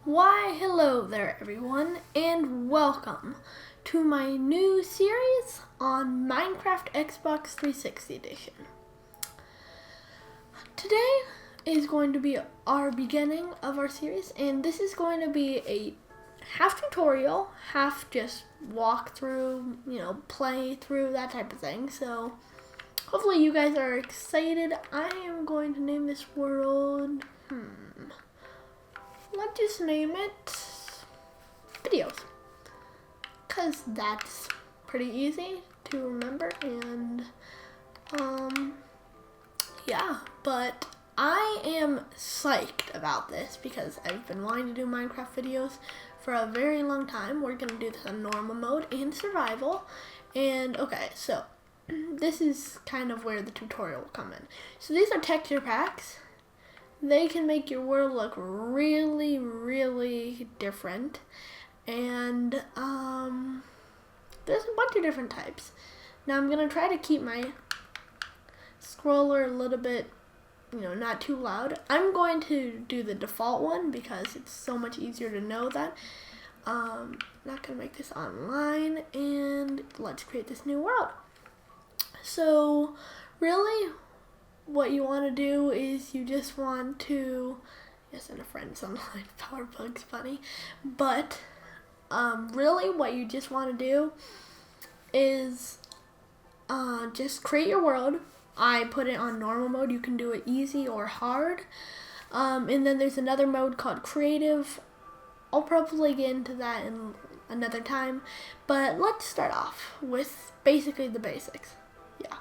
Why, hello there everyone, and welcome to my new series on Minecraft Xbox 360 Edition. Today is going to be our beginning of our series, and this is going to be a half tutorial, half just walk through, play through, that type of thing. So hopefully you guys are excited. I am going to name this world, let's just name it videos, because that's pretty easy to remember. And yeah, but I am psyched about this because I've been wanting to do Minecraft videos for a very long time. We're gonna do this on normal mode and survival. And okay, so this is kind of where the tutorial will come in. So these are texture packs. They can make your world look really, really different. And there's a bunch of different types. Now I'm gonna try to keep my scroller a little bit, not too loud. I'm going to do the default one because it's so much easier to know that. Not gonna make this online, and let's create this new world. So really, what you want to do is you just want to, yes, and a friend's online, Powerbug's funny, but really what you just want to do is just create your world. I put it on normal mode. You can do it easy or hard, and then there's another mode called creative. I'll probably get into that in another time, but let's start off with basically the basics. Yeah,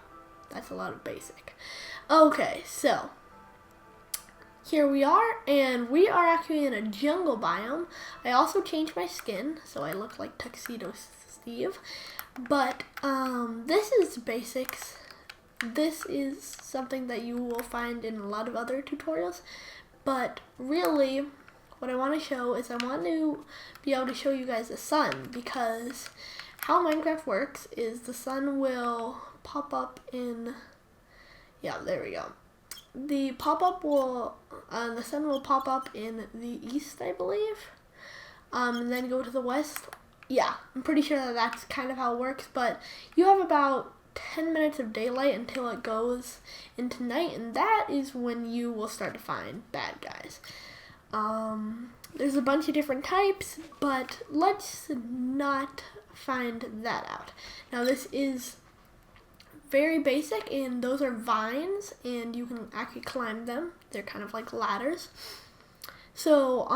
that's a lot of basic. Okay, so here we are, and we are actually in a jungle biome. I also changed my skin, so I look like Tuxedo Steve. But this is basics. This is something that you will find in a lot of other tutorials. But really, what I want to show is I want to be able to show you guys the sun, because how Minecraft works is the sun will pop up in... Yeah, there we go. The pop-up will, the sun will pop up in the east, I believe, and then go to the west. Yeah, I'm pretty sure that that's kind of how it works, but you have about 10 minutes of daylight until it goes into night, and that is when you will start to find bad guys. There's a bunch of different types, but let's not find that out. Now, this is very basic, and those are vines, and you can actually climb them. They're kind of like ladders. So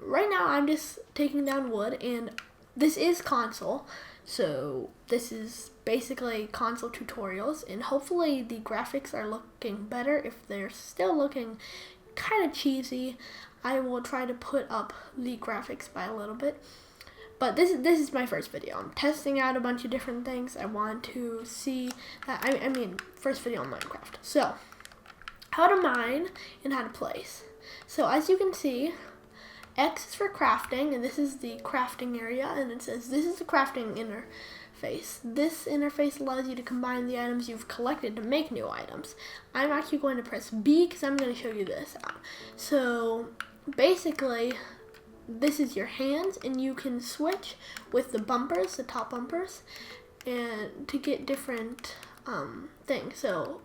right now I'm just taking down wood, and this is console, so this is basically console tutorials, and hopefully the graphics are looking better. If they're still looking kind of cheesy, I will try to put up the graphics by a little bit. But this is my first video. I'm testing out a bunch of different things. I want to see that, I mean, first video on Minecraft. So, how to mine and how to place. So, as you can see, X is for crafting, and this is the crafting area, and it says this is the crafting interface. This interface allows you to combine the items you've collected to make new items. I'm actually going to press B because I'm going to show you this out. So, basically, this is your hands, and you can switch with the bumpers, the top bumpers, and to get different things. So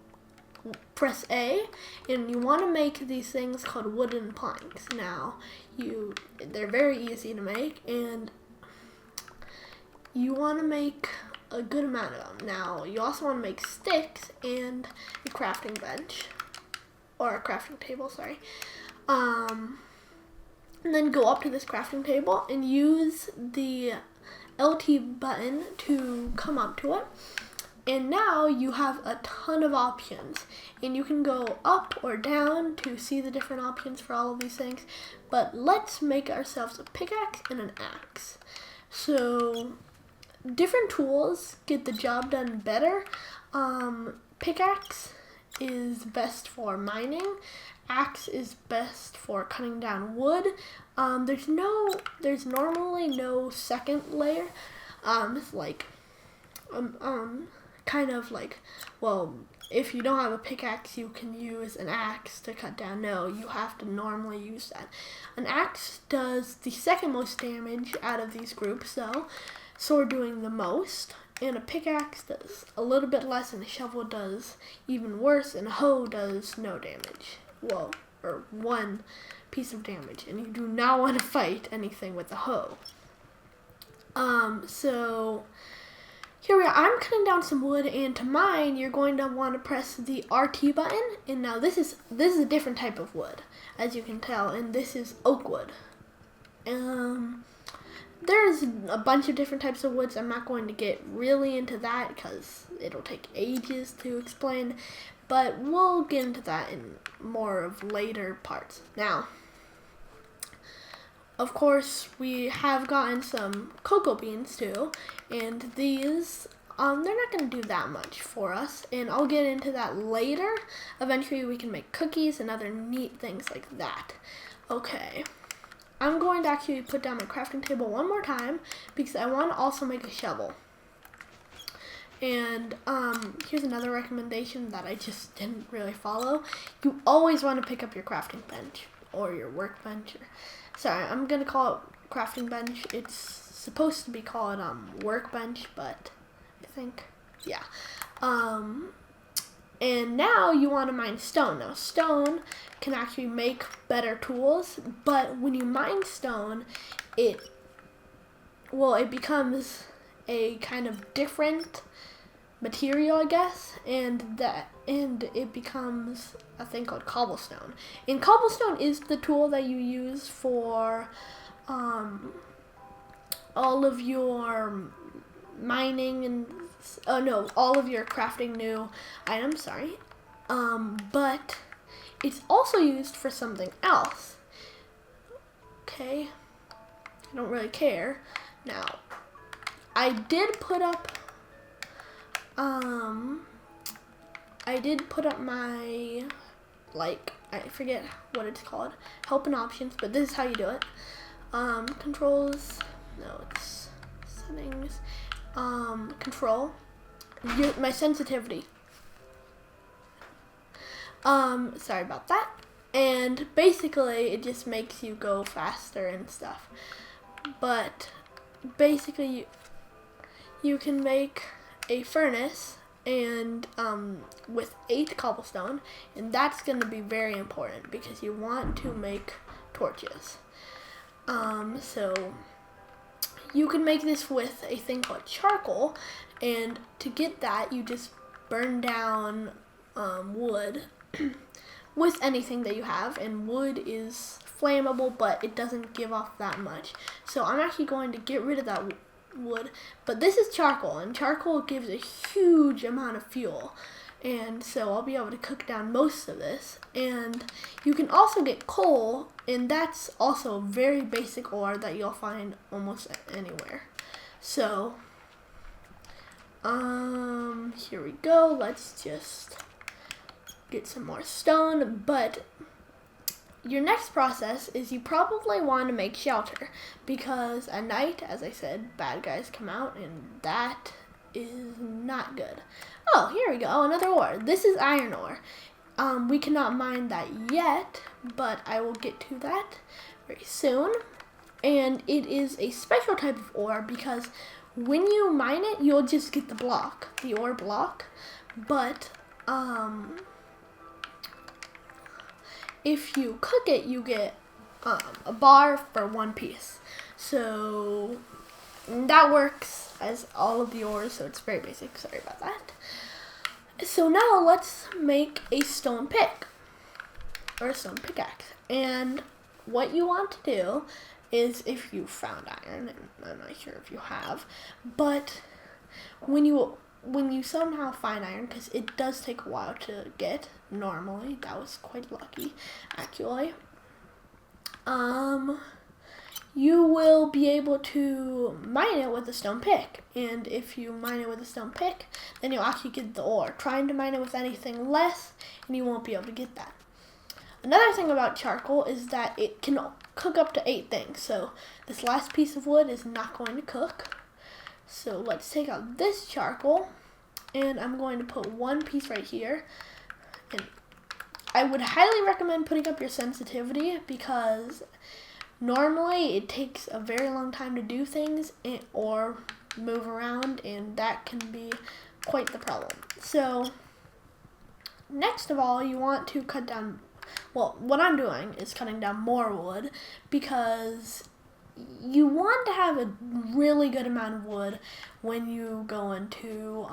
press A, and you want to make these things called wooden planks. Now, they're very easy to make, and you want to make a good amount of them. Now, you also want to make sticks and a crafting bench, or a crafting table, sorry. And then go up to this crafting table and use the LT button to come up to it. And now you have a ton of options, and you can go up or down to see the different options for all of these things. But let's make ourselves a pickaxe and an axe. So different tools get the job done better. Pickaxe is best for mining. Axe is best for cutting down wood. There's normally no second layer. It's like kind of like, well, if you don't have a pickaxe, you can use an axe to cut down. No, you have to normally use that. An axe does the second most damage out of these groups, though. Sword doing the most, and a pickaxe does a little bit less, and a shovel does even worse, and a hoe does no damage. Well, or one piece of damage, and you do not want to fight anything with a hoe. So here we are. I'm cutting down some wood, and to mine, you're going to want to press the RT button. And now this is a different type of wood, as you can tell, and this is oak wood. There's a bunch of different types of woods. I'm not going to get really into that because it'll take ages to explain, but we'll get into that in more of later parts. Now, of course, we have gotten some cocoa beans too, and these, they're not going to do that much for us, and I'll get into that later. Eventually, we can make cookies and other neat things like that. Okay, I'm going to actually put down my crafting table one more time because I want to also make a shovel. And here's another recommendation that I just didn't really follow. You always want to pick up your crafting bench or your workbench. Sorry, I'm going to call it crafting bench. It's supposed to be called workbench, but I think, yeah. And now you want to mine stone. Now, stone can actually make better tools, but when you mine stone, it becomes a kind of different material, I guess, and it becomes a thing called cobblestone. And cobblestone is the tool that you use for all of your mining and all of your crafting new items. Sorry, but it's also used for something else. Okay, I don't really care. Now, I did put up my, I forget what it's called, help and options, but this is how you do it. Controls, no, it's settings, control, my sensitivity. Sorry about that. And basically, it just makes you go faster and stuff. But basically, you can make a furnace and with 8 cobblestone, and that's going to be very important because you want to make torches. So you can make this with a thing called charcoal, and to get that, you just burn down wood with anything that you have, and wood is flammable, but it doesn't give off that much. So I'm actually going to get rid of that wood, but this is charcoal, and charcoal gives a huge amount of fuel, and so I'll be able to cook down most of this. And you can also get coal, and that's also a very basic ore that you'll find almost anywhere. So here we go. Let's just get some more stone. But your next process is you probably want to make shelter, because at night, as I said, bad guys come out, and that is not good. Oh, here we go, another ore. This is iron ore. We cannot mine that yet, but I will get to that very soon. And it is a special type of ore because when you mine it, you'll just get the block, the ore block. But if you cook it, you get a bar for 1 piece. So that works as all of the ores, so it's very basic. Sorry about that. So now let's make a stone pick, or a stone pickaxe. And what you want to do is, if you found iron, and I'm not sure if you have, but when you somehow find iron, because it does take a while to get, normally, that was quite lucky, actually, you will be able to mine it with a stone pick. And if you mine it with a stone pick, then you'll actually get the ore. Trying to mine it with anything less, and you won't be able to get that. Another thing about charcoal is that it can cook up to 8 things. So this last piece of wood is not going to cook. So let's take out this charcoal, and I'm going to put one piece right here. And I would highly recommend putting up your sensitivity because normally it takes a very long time to do things or move around, and that can be quite the problem. So next of all, you want to cut down, well, what I'm doing is cutting down more wood because you want to have a really good amount of wood when you go into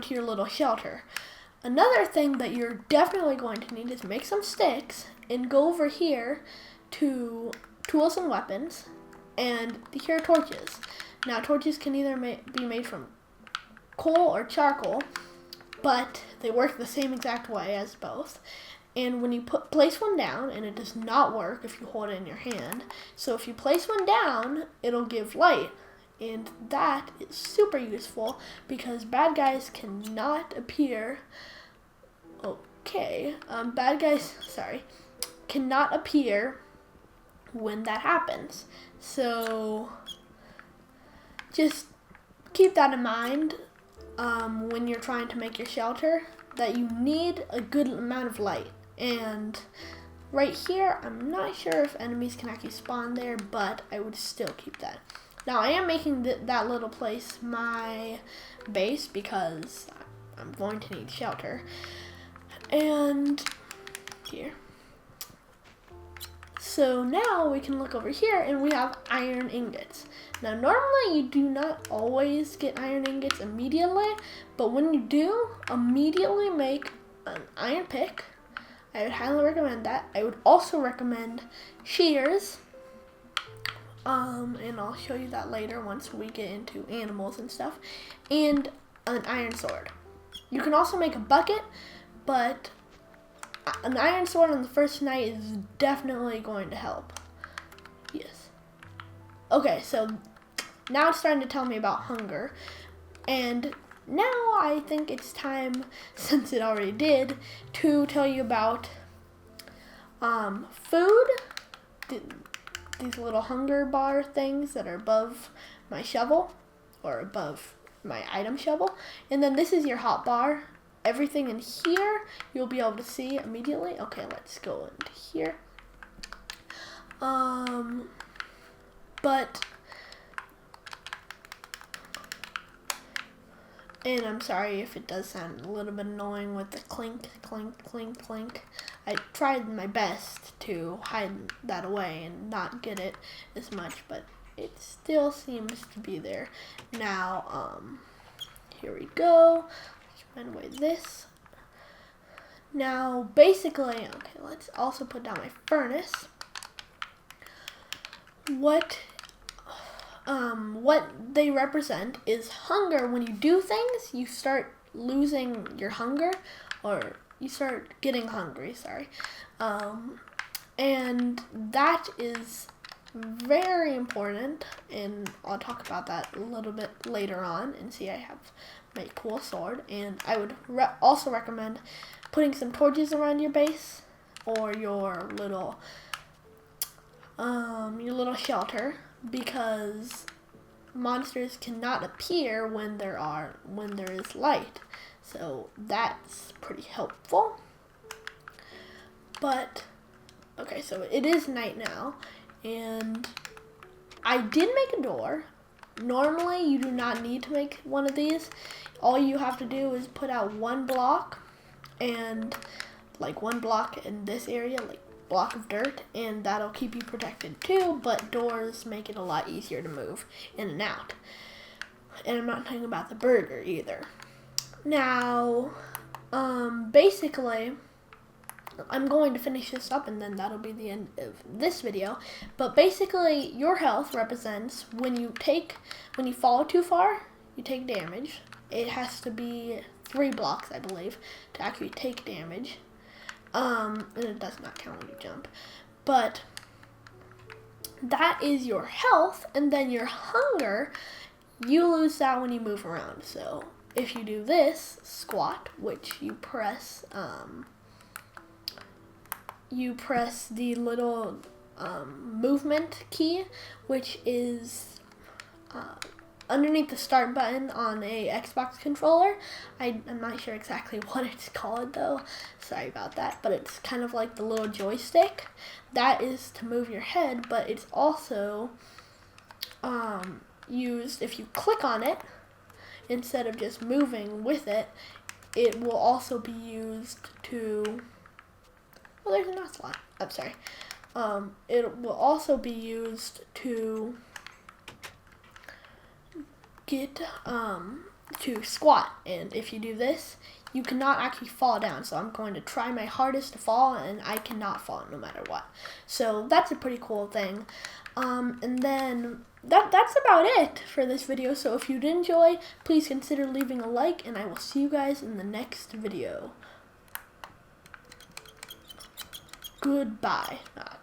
your little shelter. Another thing that you're definitely going to need is make some sticks and go over here to tools and weapons, and here are torches. Now torches can either be made from coal or charcoal, but they work the same exact way as both. And when you place one down, and it does not work if you hold it in your hand, so if you place one down, it'll give light. And that is super useful because bad guys cannot appear. Bad guys, cannot appear when that happens. So just keep that in mind when you're trying to make your shelter, that you need a good amount of light. And right here, I'm not sure if enemies can actually spawn there, but I would still keep that. Now I am making that little place my base because I'm going to need shelter. And here. So now we can look over here and we have iron ingots. Now normally you do not always get iron ingots immediately, but when you do, immediately make an iron pick. I would highly recommend that. I would also recommend shears. And I'll show you that later once we get into animals and stuff. And an iron sword. You can also make a bucket, but an iron sword on the first night is definitely going to help. Yes. Okay, so now it's starting to tell me about hunger. And now I think it's time, since it already did, to tell you about food. These little hunger bar things that are above my shovel, or above my item shovel. And then this is your hot bar. Everything in here you'll be able to see immediately. Okay, let's go into here. And I'm sorry if it does sound a little bit annoying with the clink, clink, clink, clink. I tried my best to hide that away and not get it as much, but it still seems to be there. Now, here we go. Let's find away this. Now, basically, okay, let's also put down my furnace. What they represent is hunger. When you do things, you start losing your hunger, or you start getting hungry, and that is very important, and I'll talk about that a little bit later on. And see, I have my cool sword, and I would also recommend putting some torches around your base or your little shelter, because monsters cannot appear when there is light. So that's pretty helpful. But okay, so it is night now, and I did make a door. Normally you do not need to make one of these. All you have to do is put out one block, and like one block in this area, like block of dirt, and that'll keep you protected too. But doors make it a lot easier to move in and out. And I'm not talking about the burger either. Now, basically, I'm going to finish this up, and then that'll be the end of this video. But basically, your health represents when you fall too far, you take damage. It has to be 3 blocks, I believe, to actually take damage. And it does not count when you jump. But that is your health, and then your hunger, you lose that when you move around. So if you do this, squat, which you press the little movement key, which is underneath the start button on a Xbox controller. I'm not sure exactly what it's called though. Sorry about that. But it's kind of like the little joystick. That is to move your head, but it's also used if you click on it instead of just moving with it. It will also be used to. Well, there's an ocelot. I'm sorry. It will also be used to get to squat, and if you do this, you cannot actually fall down. So I'm going to try my hardest to fall, and I cannot fall no matter what. So that's a pretty cool thing. And then that's about it for this video. So if you did enjoy, please consider leaving a like, and I will see you guys in the next video. Goodbye.